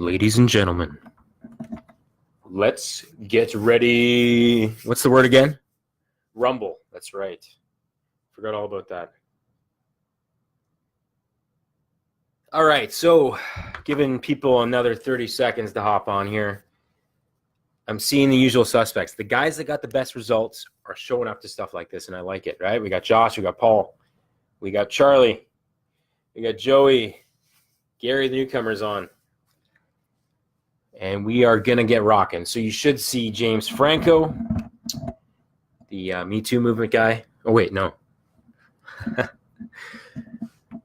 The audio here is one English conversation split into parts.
Ladies and gentlemen, let's get ready. What's the word again? Rumble. That's right. Forgot all about that. All right, so giving people another 30 seconds to hop on here. I'm seeing the usual suspects. The guys that got the best results are showing up to stuff like this, and I like it, right? We got Josh, we got Paul, we got Charlie, we got Joey, Gary, the newcomer's on. And we are going to get rocking. So you should see James Franco, the Me Too movement guy. Oh, wait, no. The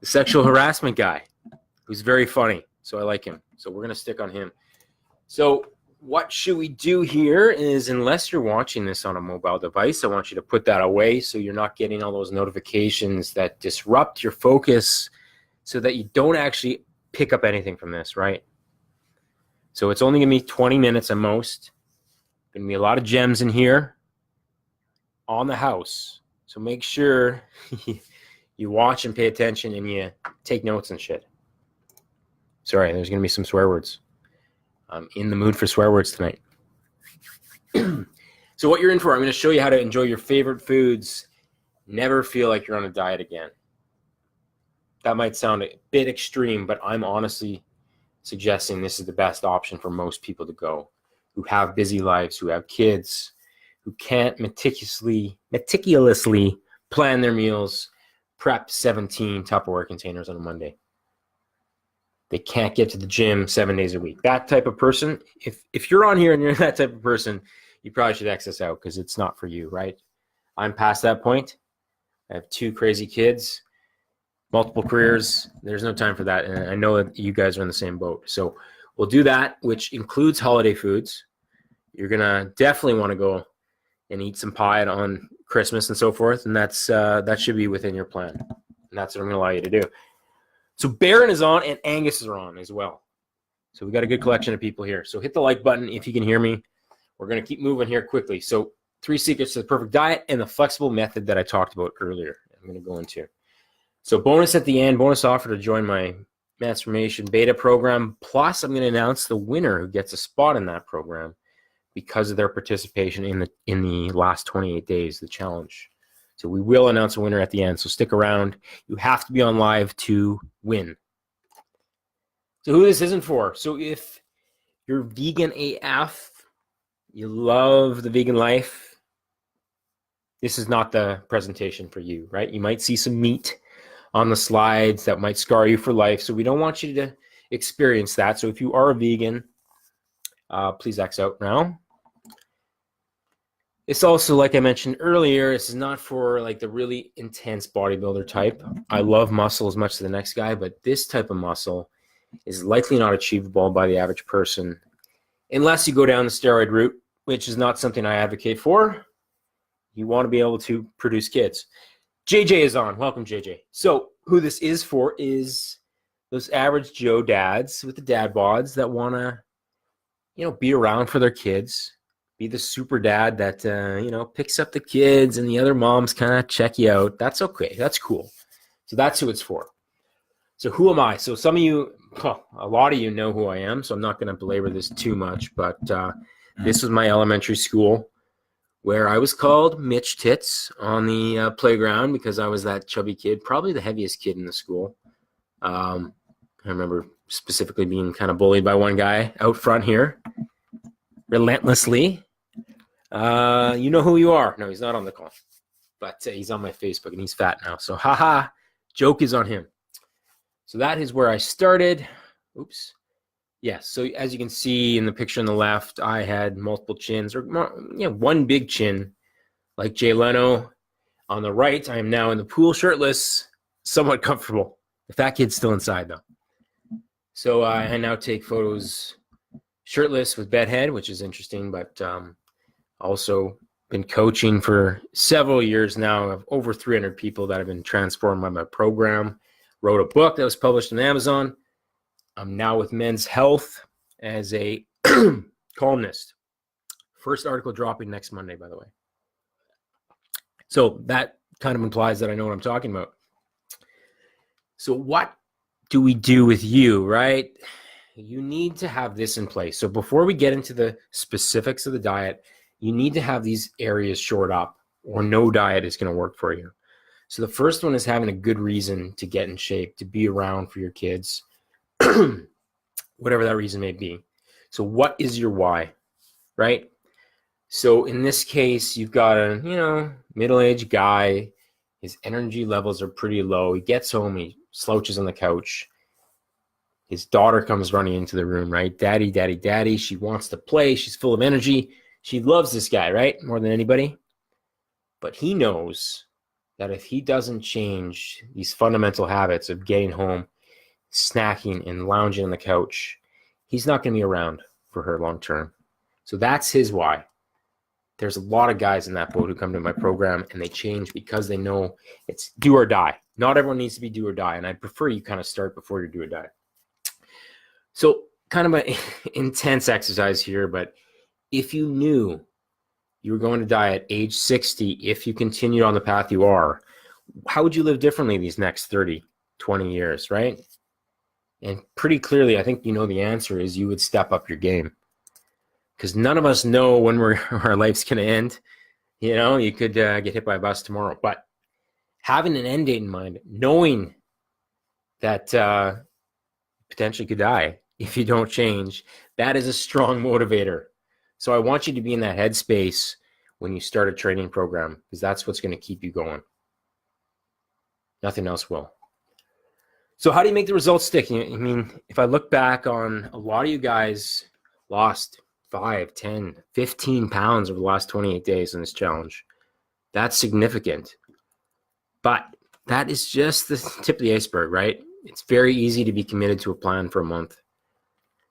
sexual harassment guy, who's very funny. So I like him. So we're going to stick on him. So what should we do here is, unless you're watching this on a mobile device, I want you to put that away so you're not getting all those notifications that disrupt your focus so that you don't actually pick up anything from this, right? So it's only going to be 20 minutes at most. Going to be a lot of gems in here on the house. So make sure you watch and pay attention and you take notes and shit. Sorry, there's going to be some swear words. I'm in the mood for swear words tonight. So what you're in for, I'm going to show you how to enjoy your favorite foods. Never feel like you're on a diet again. That might sound a bit extreme, but I'm honestly suggesting this is the best option for most people to go, who have busy lives, who have kids, who can't meticulously plan their meals, prep 17 Tupperware containers on a Monday. They can't get to the gym 7 days a week. That type of person, if you're on here and you're that type of person, you probably should X this out because it's not for you, right? I'm past that point. I have 2 crazy kids. Multiple careers, there's no time for that. And I know that you guys are in the same boat. So we'll do that, which includes holiday foods. You're going to definitely want to go and eat some pie on Christmas and so forth. And that should be within your plan. And that's what I'm going to allow you to do. So Baron is on and Angus is on as well. So we got a good collection of people here. So hit the like button if you can hear me. We're going to keep moving here quickly. So 3 secrets to the perfect diet and the flexible method that I talked about earlier. I'm going to go into. So bonus at the end, bonus offer to join my Transformation Beta program. Plus, I'm going to announce the winner who gets a spot in that program because of their participation in the last 28 days, the challenge. So we will announce a winner at the end. So stick around. You have to be on live to win. So who this isn't for. So if you're vegan AF, you love the vegan life, this is not the presentation for you, right? You might see some meat on the slides that might scar you for life. So we don't want you to experience that. So if you are a vegan, please X out now. It's also, like I mentioned earlier, this is not for like the really intense bodybuilder type. I love muscle as much as the next guy, but this type of muscle is likely not achievable by the average person unless you go down the steroid route, which is not something I advocate for. You want to be able to produce kids. JJ is on. Welcome, JJ. So who this is for is those average Joe dads with the dad bods that want to, be around for their kids, be the super dad that, picks up the kids and the other moms kind of check you out. That's okay. That's cool. So that's who it's for. So who am I? So some of you, a lot of you know who I am, so I'm not going to belabor this too much, but this was my elementary school, where I was called Mitch Tits on the playground because I was that chubby kid, probably the heaviest kid in the school. I remember specifically being kind of bullied by one guy out front here, relentlessly. You know who you are. No, he's not on the call, but he's on my Facebook, and he's fat now. So, haha, joke is on him. So that is where I started. Oops. Yes, so as you can see in the picture on the left, I had multiple chins, or one big chin, like Jay Leno. On the right, I am now in the pool shirtless, somewhat comfortable. The fat kid's still inside, though. So I now take photos shirtless with bedhead, which is interesting, but also been coaching for several years now. I have over 300 people that have been transformed by my program. Wrote a book that was published on Amazon. I'm now with Men's Health as a columnist. First article dropping next Monday, by the way. So that kind of implies that I know what I'm talking about. So what do we do with you, right? you need to have this in place. So before we get into the specifics of the diet, you need to have these areas shored up, or no diet is going to work for you. So the first one is having a good reason to get in shape, to be around for your kids, whatever that reason may be. So what is your why, right? So in this case, you've got a, middle-aged guy. His energy levels are pretty low. He gets home, he slouches on the couch. His daughter comes running into the room, right? Daddy, daddy, daddy. She wants to play. She's full of energy. She loves this guy, right? More than anybody. But he knows that if he doesn't change these fundamental habits of getting home, snacking, and lounging on the couch, he's not going to be around for her long term. So that's his why. There's a lot of guys in that boat who come to my program and they change because they know it's do or die. Not everyone needs to be do or die. And I prefer you kind of start before you do or die. So kind of an intense exercise here, but if you knew you were going to die at age 60, if you continued on the path you are, how would you live differently these next 30, 20 years, right? And pretty clearly, I think you know the answer is you would step up your game. Because none of us know when our life's going to end. You could get hit by a bus tomorrow. But having an end date in mind, knowing that potentially could die if you don't change, that is a strong motivator. So I want you to be in that headspace when you start a training program, because that's what's going to keep you going. Nothing else will. So how do you make the results stick? I mean, if I look back on a lot of you guys lost 5, 10, 15 pounds over the last 28 days in this challenge. That's significant. But that is just the tip of the iceberg, right? It's very easy to be committed to a plan for a month.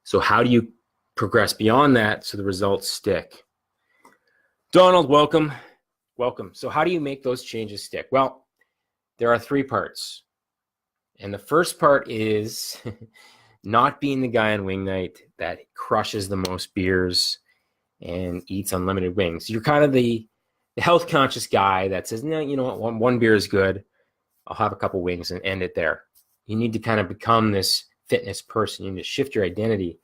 So how do you progress beyond that so the results stick? Donald, welcome. Welcome. So how do you make those changes stick? Well, there are 3 parts. And the first part is not being the guy on wing night that crushes the most beers and eats unlimited wings. You're kind of the health conscious guy that says, no, you know what, one beer is good. I'll have a couple wings and end it there. You need to kind of become this fitness person. You need to shift your identity.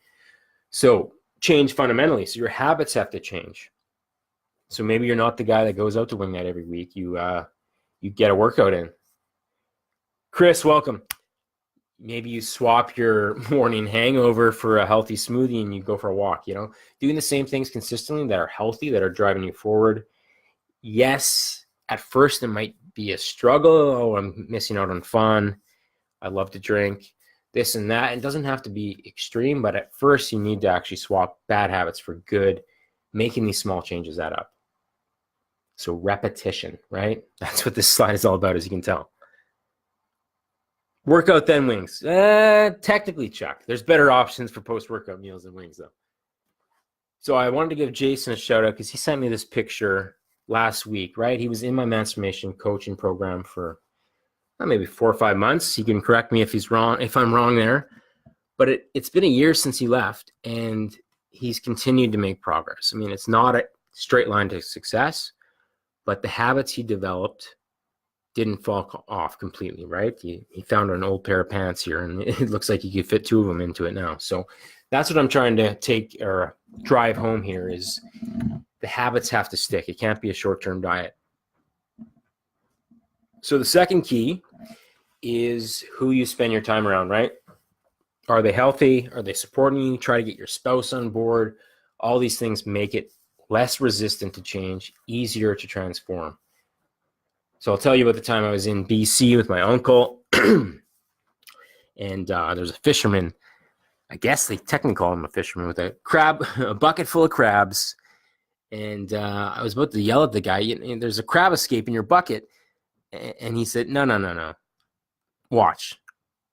So change fundamentally. So your habits have to change. So maybe you're not the guy that goes out to wing night every week. You get a workout in. Chris, welcome. Maybe you swap your morning hangover for a healthy smoothie and you go for a walk, doing the same things consistently that are healthy, that are driving you forward. Yes, at first it might be a struggle. Oh, I'm missing out on fun. I love to drink, this and that. It doesn't have to be extreme, but at first you need to actually swap bad habits for good, making these small changes add up. So repetition, right? That's what this slide is all about, as you can tell. Workout then wings. Technically, Chuck. There's better options for post-workout meals than wings, though. So I wanted to give Jason a shout out because he sent me this picture last week, right? He was in my transformation coaching program for maybe 4 or 5 months. He can correct me if I'm wrong there. But it's been a year since he left, and he's continued to make progress. I mean, it's not a straight line to success, but the habits he developed didn't fall off completely, right? He found an old pair of pants here, and it looks like he could fit 2 of them into it now. So that's what I'm trying to take or drive home here is the habits have to stick. It can't be a short-term diet. So the second key is who you spend your time around, right? Are they healthy? Are they supporting you? Try to get your spouse on board. All these things make it less resistant to change, easier to transform. So I'll tell you about the time I was in BC with my uncle, and there's a fisherman. I guess they technically call him a fisherman with a bucket full of crabs. And I was about to yell at the guy, there's a crab escape in your bucket. And he said, no, watch.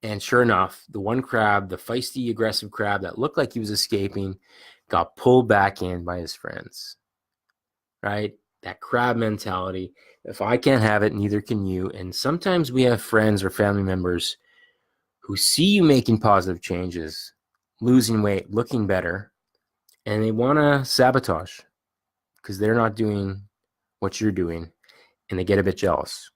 And sure enough, the one crab, the feisty, aggressive crab that looked like he was escaping, got pulled back in by his friends, right? That crab mentality. If I can't have it, neither can you. And sometimes we have friends or family members who see you making positive changes, losing weight, looking better, and they want to sabotage because they're not doing what you're doing, and they get a bit jealous.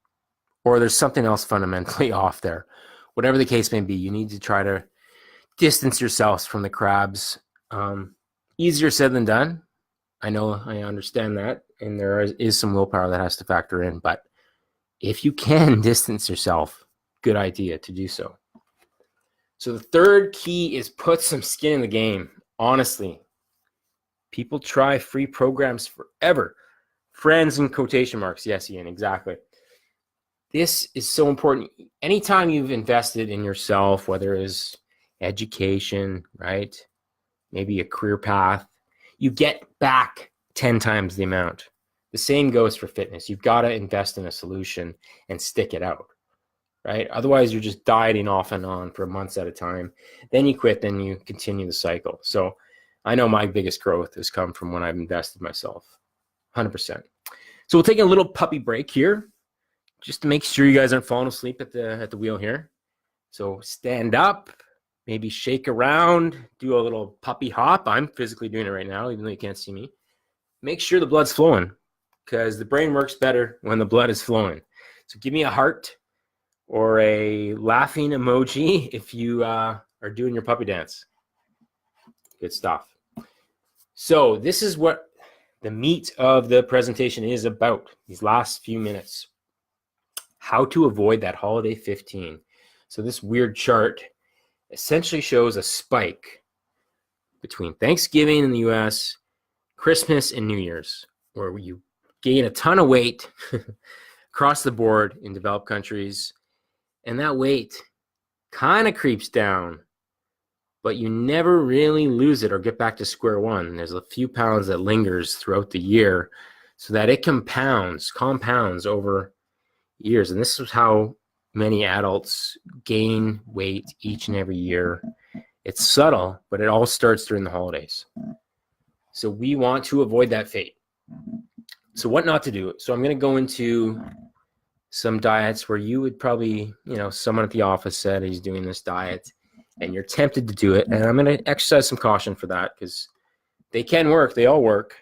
Or there's something else fundamentally off there. Whatever the case may be, you need to try to distance yourselves from the crabs. Easier said than done. I know, I understand that, and there is some willpower that has to factor in, but if you can distance yourself, good idea to do so. So the third key is put some skin in the game. Honestly, people try free programs forever. Friends in quotation marks. Yes, Ian, exactly. This is so important. Anytime you've invested in yourself, whether it's education, right? Maybe a career path, you get back 10 times the amount. The same goes for fitness. You've got to invest in a solution and stick it out, right? Otherwise, you're just dieting off and on for months at a time. Then you quit, then you continue the cycle. So I know my biggest growth has come from when I've invested myself, 100%. So we'll take a little puppy break here just to make sure you guys aren't falling asleep at the wheel here. So stand up, maybe shake around, do a little puppy hop. I'm physically doing it right now, even though you can't see me. Make sure the blood's flowing, because the brain works better when the blood is flowing. So give me a heart or a laughing emoji if you are doing your puppy dance. Good stuff. So this is what the meat of the presentation is about, these last few minutes. How to avoid that holiday 15. So this weird chart essentially shows a spike between Thanksgiving in the US, Christmas and New Year's, where you gain a ton of weight across the board in developed countries, and that weight kind of creeps down, but you never really lose it or get back to square one. There's a few pounds that lingers throughout the year so that it compounds over years. And this is how many adults gain weight each and every year. It's subtle, but it all starts during the holidays. So we want to avoid that fate. So what not to do? So I'm going to go into some diets where you would probably, someone at the office said he's doing this diet and you're tempted to do it. And I'm going to exercise some caution for that, because they can work. They all work,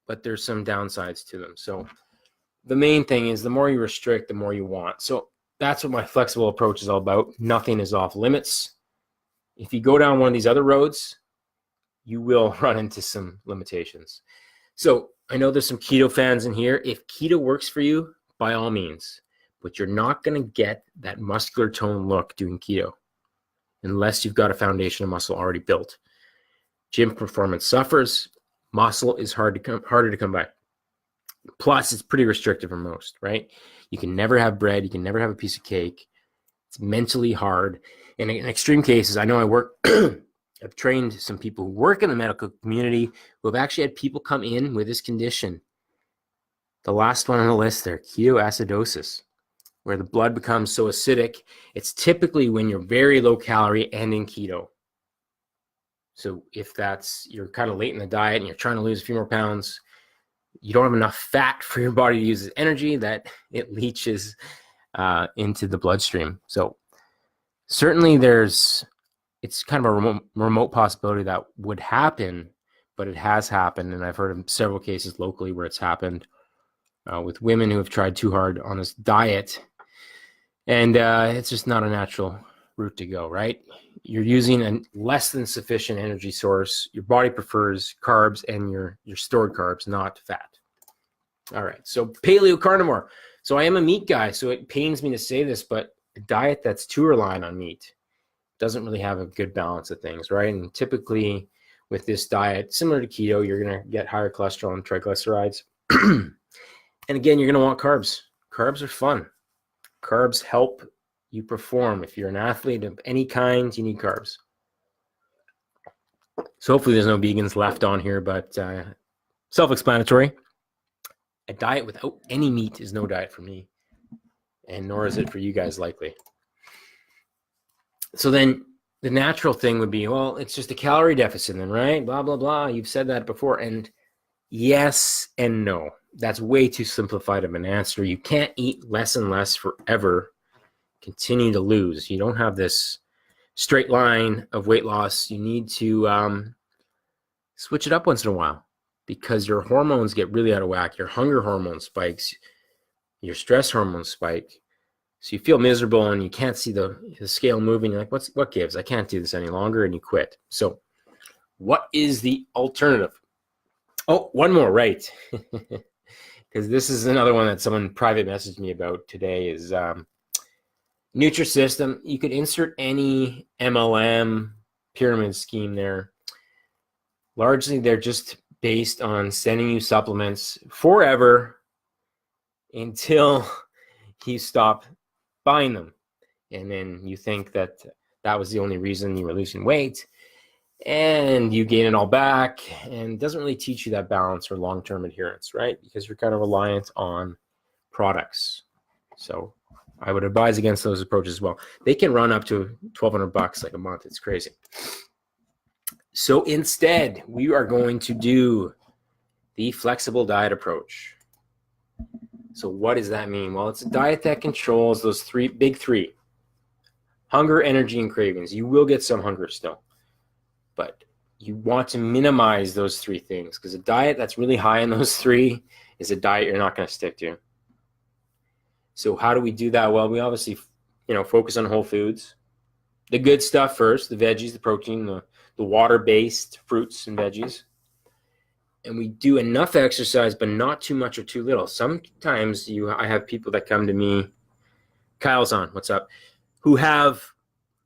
but there's some downsides to them. So the main thing is the more you restrict, the more you want. So that's what my flexible approach is all about. Nothing is off limits. If you go down one of these other roads, you will run into some limitations. So I know there's some keto fans in here. If keto works for you, by all means, but you're not going to get that muscular tone look doing keto unless you've got a foundation of muscle already built. Gym performance suffers. Muscle is harder to come by. Plus, it's pretty restrictive for most, right? You can never have bread. You can never have a piece of cake. It's mentally hard. And in extreme cases, I know I work, I've trained some people who work in the medical community who have actually had people come in with this condition. The last one on the list there, ketoacidosis, where the blood becomes so acidic. It's typically when you're very low calorie and in keto. So if you're kind of late in the diet and you're trying to lose a few more pounds, you don't have enough fat for your body to use as energy, that it leaches into the bloodstream. So certainly it's kind of a remote possibility that would happen, but it has happened. And I've heard of several cases locally where it's happened with women who have tried too hard on this diet. And it's just not a natural route to go, right? You're using a less than sufficient energy source. Your body prefers carbs and your stored carbs, not fat. All right, so paleo carnivore. So I am a meat guy, so it pains me to say this, but a diet that's too reliant on meat doesn't really have a good balance of things, right? And typically with this diet, similar to keto, you're going to get higher cholesterol and triglycerides. And again, you're going to want carbs. Carbs are fun. Carbs help you perform. If you're an athlete of any kind, you need carbs. So hopefully there's no vegans left on here, but self-explanatory. A diet without any meat is no diet for me, and nor is it for you guys likely. So then the natural thing would be, well, it's just a calorie deficit then, right? Blah, blah, blah. You've said that before. And yes and no. That's way too simplified of an answer. You can't eat less and less forever, continue to lose. You don't have this straight line of weight loss. You need to switch it up once in a while, because your hormones get really out of whack. Your hunger hormone spikes, your stress hormones spike. So you feel miserable and you can't see the scale moving. You're like, what gives? I can't do this any longer, and you quit. So what is the alternative? Oh, one more, right? Because this is another one that someone private messaged me about today is Nutrisystem. You could insert any MLM pyramid scheme there. Largely, they're just based on sending you supplements forever until you stop buying them. And then you think that that was the only reason you were losing weight, and you gain it all back, and it doesn't really teach you that balance or long-term adherence, right? Because you're kind of reliant on products. So I would advise against those approaches as well. They can run up to $1,200 like a month. It's crazy. So instead, we are going to do the flexible diet approach. So what does that mean? Well, it's a diet that controls those big three: hunger, energy, and cravings. You will get some hunger still, but you want to minimize those three things, because a diet that's really high in those three is a diet you're not going to stick to. So how do we do that? Well, we obviously, focus on whole foods, the good stuff first, the veggies, the protein, the water-based fruits and veggies. And we do enough exercise, but not too much or too little. Sometimes I have people that come to me, Kyle's on, what's up, who have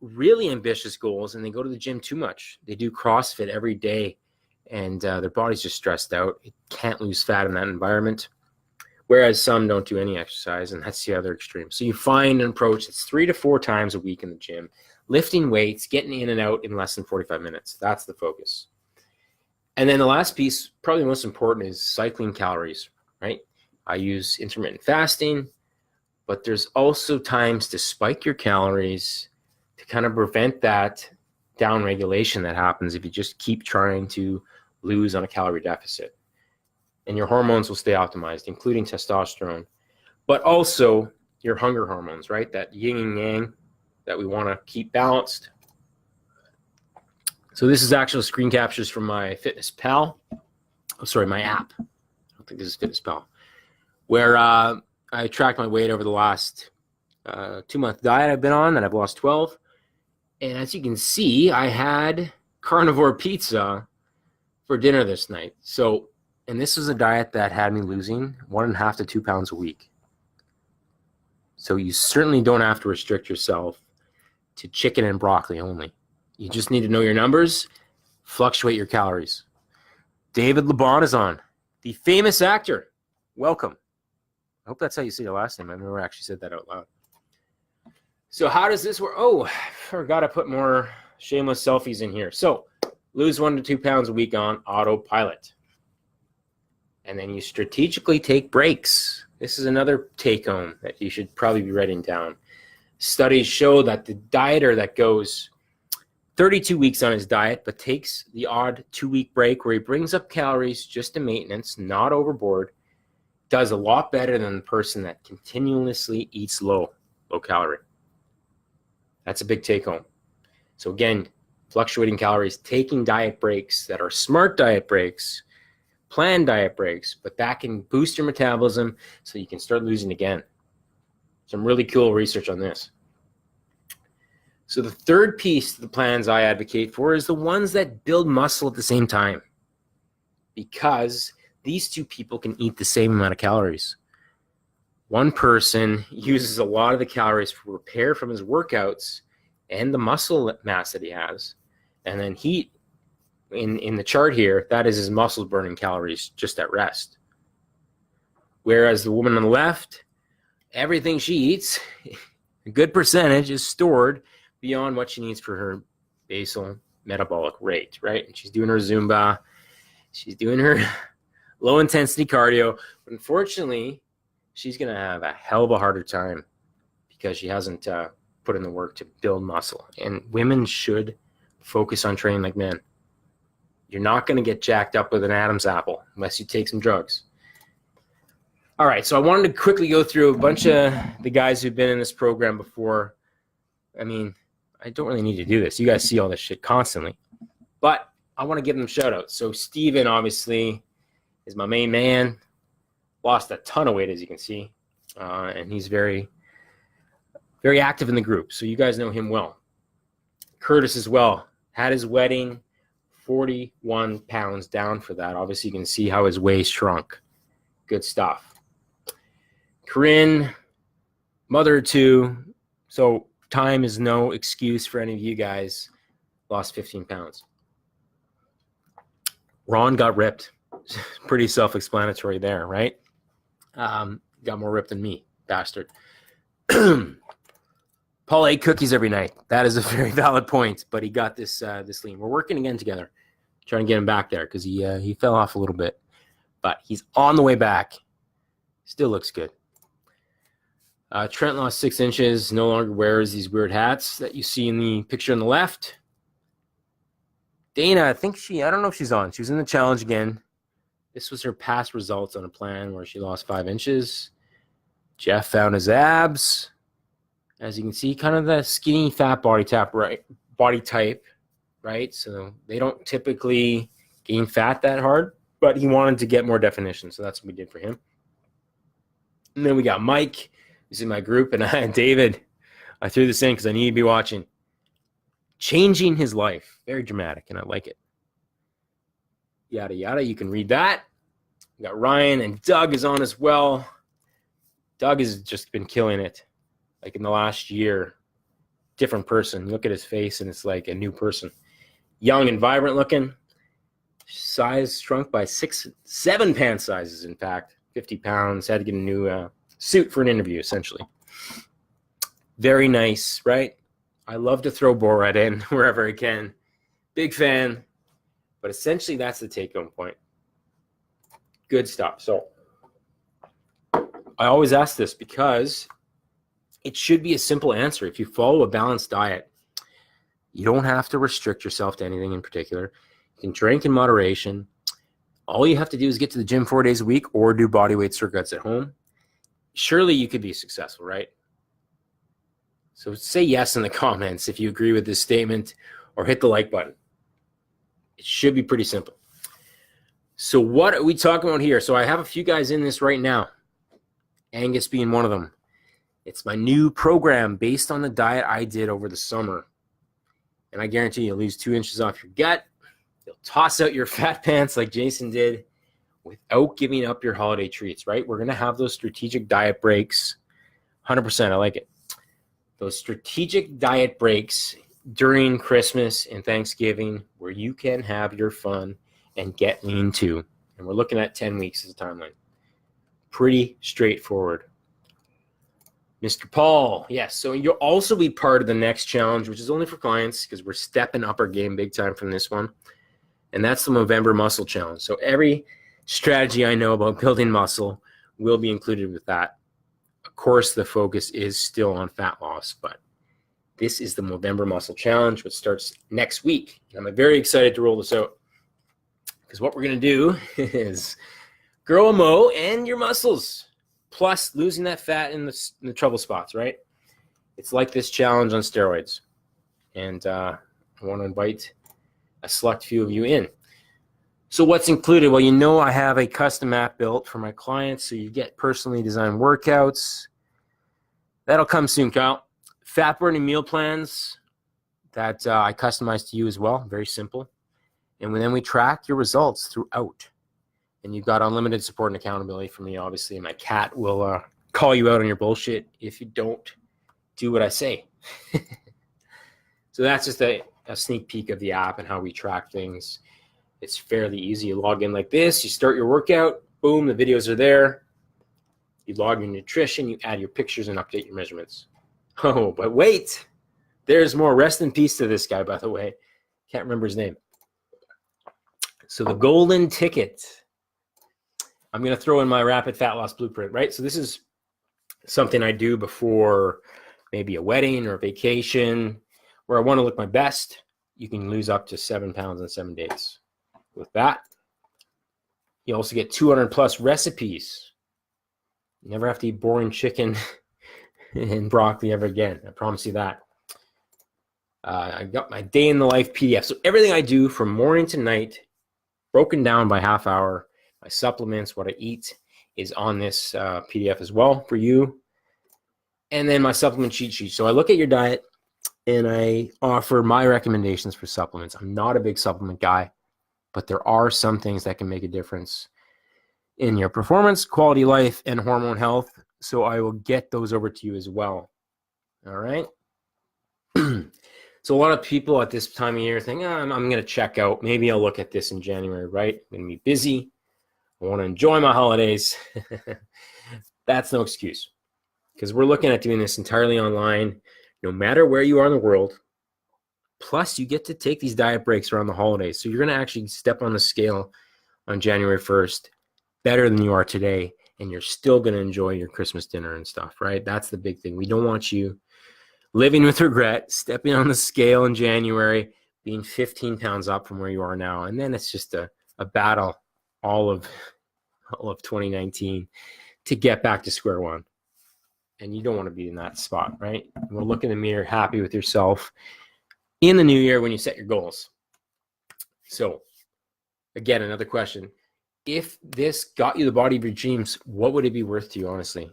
really ambitious goals, and they go to the gym too much. They do CrossFit every day, and their body's just stressed out. It can't lose fat in that environment. Whereas some don't do any exercise, and that's the other extreme. So you find an approach that's 3 to 4 times a week in the gym, lifting weights, getting in and out in less than 45 minutes. That's the focus. And then the last piece, probably the most important, is cycling calories, right? I use intermittent fasting, but there's also times to spike your calories to kind of prevent that downregulation that happens if you just keep trying to lose on a calorie deficit. And your hormones will stay optimized, including testosterone, but also your hunger hormones, right? That yin and yang that we want to keep balanced. So this is actual screen captures from my my app. I don't think this is FitnessPal, where I tracked my weight over the last 2-month diet I've been on, and I've lost 12. And as you can see, I had carnivore pizza for dinner this night. And this was a diet that had me losing 1.5 to 2 pounds a week. So you certainly don't have to restrict yourself to chicken and broccoli only. You just need to know your numbers, fluctuate your calories. David Laban is on, the famous actor. Welcome. I hope that's how you say your last name. I've never actually said that out loud. So how does this work? Oh, I forgot to put more shameless selfies in here. So lose 1 to 2 pounds a week on autopilot. And then you strategically take breaks. This is another take home that you should probably be writing down. Studies show that the dieter that goes 32 weeks on his diet, but takes the odd 2-week break where he brings up calories just to maintenance, not overboard, does a lot better than the person that continuously eats low calorie. That's a big take home. So again, fluctuating calories, taking diet breaks that are smart diet breaks, planned diet breaks, but that can boost your metabolism so you can start losing again. Some really cool research on this. So the third piece of the plans I advocate for is the ones that build muscle at the same time, because these two people can eat the same amount of calories. One person uses a lot of the calories for repair from his workouts and the muscle mass that he has. And then heat, in the chart here, that is his muscles burning calories just at rest. Whereas the woman on the left, everything she eats, a good percentage is stored beyond what she needs for her basal metabolic rate, right? And she's doing her Zumba, she's doing her low intensity cardio, but unfortunately, she's going to have a hell of a harder time because she hasn't put in the work to build muscle. And women should focus on training like men. You're not going to get jacked up with an Adam's apple unless you take some drugs. All right, so I wanted to quickly go through a bunch of the guys who've been in this program before. I mean, I don't really need to do this. You guys see all this shit constantly. But I want to give them shout outs. So Steven, obviously, is my main man. Lost a ton of weight, as you can see. And he's very Very active in the group, so you guys know him well. Curtis as well. Had his wedding, 41 pounds down for that. Obviously, you can see how his waist shrunk. Good stuff. Corinne, mother of two, so time is no excuse for any of you guys. Lost 15 pounds. Ron got ripped. Pretty self-explanatory there, right? Got more ripped than me, bastard. Paul ate cookies every night. That is a very valid point, but he got this lean. We're working again together, trying to get him back there because he fell off a little bit, but he's on the way back. Still looks good. Trent lost 6 inches, no longer wears these weird hats that you see in the picture on the left. Dana, I don't know if she's on. She was in the challenge again. This was her past results on a plan where she lost 5 inches. Jeff found his abs. As you can see, kind of the skinny, fat body type, right? So they don't typically gain fat that hard, but he wanted to get more definition, so that's what we did for him. And then we got Mike, who's in my group, and David. I threw this in because I need to be watching. Changing his life. Very dramatic, and I like it. Yada, yada. You can read that. We got Ryan, and Doug is on as well. Doug has just been killing it. Like in the last year, different person. Look at his face, and it's like a new person. Young and vibrant looking. Size shrunk by 7 pant sizes, in fact. 50 pounds. Had to get a new suit for an interview, essentially. Very nice, right? I love to throw Borat in wherever I can. Big fan. But essentially, that's the take-home point. Good stuff. So I always ask this because it should be a simple answer. If you follow a balanced diet, you don't have to restrict yourself to anything in particular. You can drink in moderation. All you have to do is get to the gym 4 days a week or do bodyweight circuits at home. Surely you could be successful, right? So say yes in the comments if you agree with this statement or hit the like button. It should be pretty simple. So what are we talking about here? So I have a few guys in this right now. Angus being one of them. It's my new program based on the diet I did over the summer. And I guarantee you'll lose 2 inches off your gut. You'll toss out your fat pants like Jason did without giving up your holiday treats, right? We're going to have those strategic diet breaks. 100%, I like it. Those strategic diet breaks during Christmas and Thanksgiving where you can have your fun and get lean too. And we're looking at 10 weeks as a timeline. Pretty straightforward. Mr. Paul, yes. So you'll also be part of the next challenge, which is only for clients because we're stepping up our game big time from this one. And that's the November Muscle Challenge. So every strategy I know about building muscle will be included with that. Of course, the focus is still on fat loss, but this is the November Muscle Challenge, which starts next week. And I'm very excited to roll this out because what we're going to do is grow a mo and your muscles. Plus losing that fat in the trouble spots, right? It's like this challenge on steroids. And I want to invite a select few of you in. So what's included? Well, you know I have a custom app built for my clients, so you get personally designed workouts. That'll come soon, Kyle. Fat-burning meal plans that I customize to you as well. Very simple. And then we track your results throughout. And you've got unlimited support and accountability from me, obviously. And my cat will call you out on your bullshit if you don't do what I say. So that's just a sneak peek of the app and how we track things. It's fairly easy. You log in like this. You start your workout. Boom, the videos are there. You log your nutrition. You add your pictures and update your measurements. Oh, but wait. There's more. Rest in peace to this guy, by the way. Can't remember his name. So the golden ticket. I'm going to throw in my rapid fat loss blueprint, right? So this is something I do before maybe a wedding or a vacation where I want to look my best. You can lose up to 7 pounds in 7 days. With that, you also get 200 plus recipes. You never have to eat boring chicken and broccoli ever again. I promise you that. I got my day in the life PDF. So everything I do from morning to night, broken down by half hour. My supplements, what I eat, is on this PDF as well for you. and then my supplement cheat sheet. So I look at your diet and I offer my recommendations for supplements. I'm not a big supplement guy, but there are some things that can make a difference in your performance, quality of life, and hormone health. So I will get those over to you as well. All right. So a lot of people at this time of year think, I'm going to check out. Maybe I'll look at this in January, right? I'm going to be busy. I want to enjoy my holidays. That's no excuse, because we're looking at doing this entirely online, no matter where you are in the world. Plus, you get to take these diet breaks around the holidays. So you're going to actually step on the scale on January 1st better than you are today, and you're still going to enjoy your Christmas dinner and stuff, right? That's the big thing. We don't want you living with regret, stepping on the scale in January, being 15 pounds up from where you are now. And then it's just a battle all of 2019 to get back to square one. And you don't want to be in that spot, right? You want to look in the mirror happy with yourself in the new year when you set your goals. So again, another question. If this got you the body of your dreams, what would it be worth to you, honestly?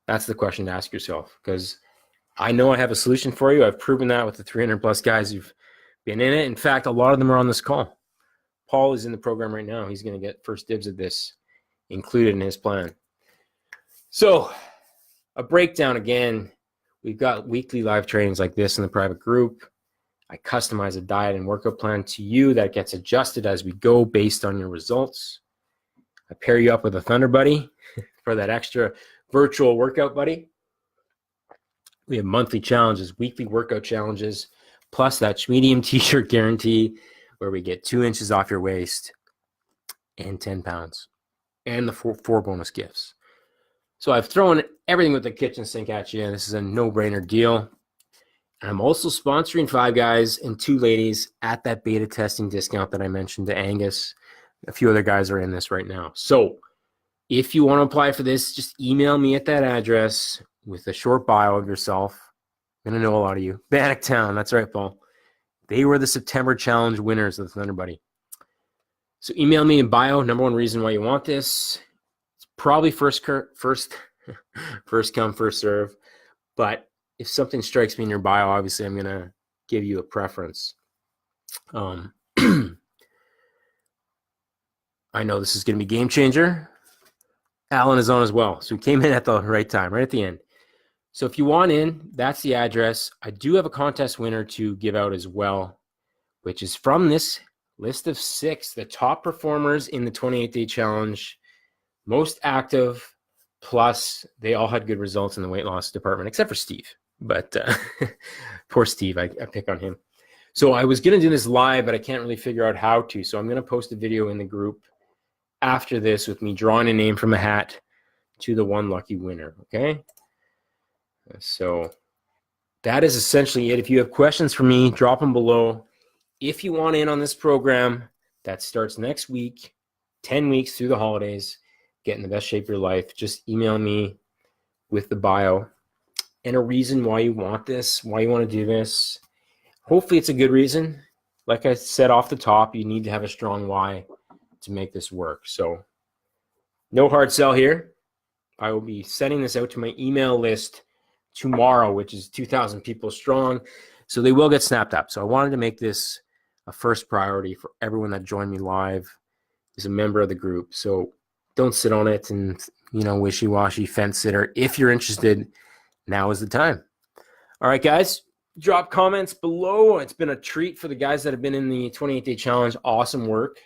That's the question to ask yourself, because I know I have a solution for you. I've proven that with the 300 plus guys who've been in it. In fact, a lot of them are on this call. Paul is in the program right now. He's going to get first dibs at this included in his plan. So a breakdown again. We've got weekly live trainings like this in the private group. I customize a diet and workout plan to you that gets adjusted as we go based on your results. I pair you up with a Thunder Buddy for that extra virtual workout buddy. We have monthly challenges, weekly workout challenges, plus that medium t-shirt guarantee where we get 2 inches off your waist and 10 pounds and the four bonus gifts. So I've thrown everything with the kitchen sink at you, and this is a no-brainer deal. I'm also sponsoring 5 guys and 2 ladies at that beta testing discount that I mentioned to Angus. A few other guys are in this right now. So if you want to apply for this, just email me at that address with a short bio of yourself. I'm going to know a lot of you. Bannocktown, that's right, Paul. They were the September challenge winners of the Thunder Buddy. So email me in bio. Number 1 reason why you want this. It's probably first come, first serve. But if something strikes me in your bio, obviously I'm going to give you a preference. I know this is going to be game changer. Alan is on as well. So we came in at the right time, right at the end. So if you want in, that's the address. I do have a contest winner to give out as well, which is from this list of 6, the top performers in the 28-day challenge, most active, plus they all had good results in the weight loss department, except for Steve. But poor Steve, I pick on him. So I was going to do this live, but I can't really figure out how to. So I'm going to post a video in the group after this with me drawing a name from a hat to the 1 lucky winner, okay? So that is essentially it. If you have questions for me, drop them below. If you want in on this program that starts next week, 10 weeks through the holidays, get in the best shape of your life, just email me with the bio and a reason why you want this, why you want to do this. Hopefully it's a good reason. Like I said off the top, you need to have a strong why to make this work. So no hard sell here. I will be sending this out to my email list tomorrow, which is 2,000 people strong. So they will get snapped up. So I wanted to make this a first priority for everyone that joined me live is a member of the group. So don't sit on it and, wishy-washy fence sitter. If you're interested, now is the time. All right, guys, drop comments below. It's been a treat for the guys that have been in the 28-day challenge. Awesome work.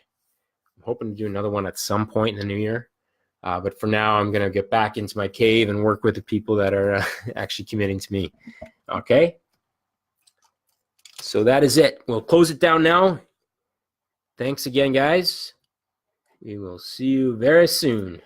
I'm hoping to do another one at some point in the new year. But for now, I'm going to get back into my cave and work with the people that are actually committing to me. Okay? So that is it. We'll close it down now. Thanks again, guys. We will see you very soon.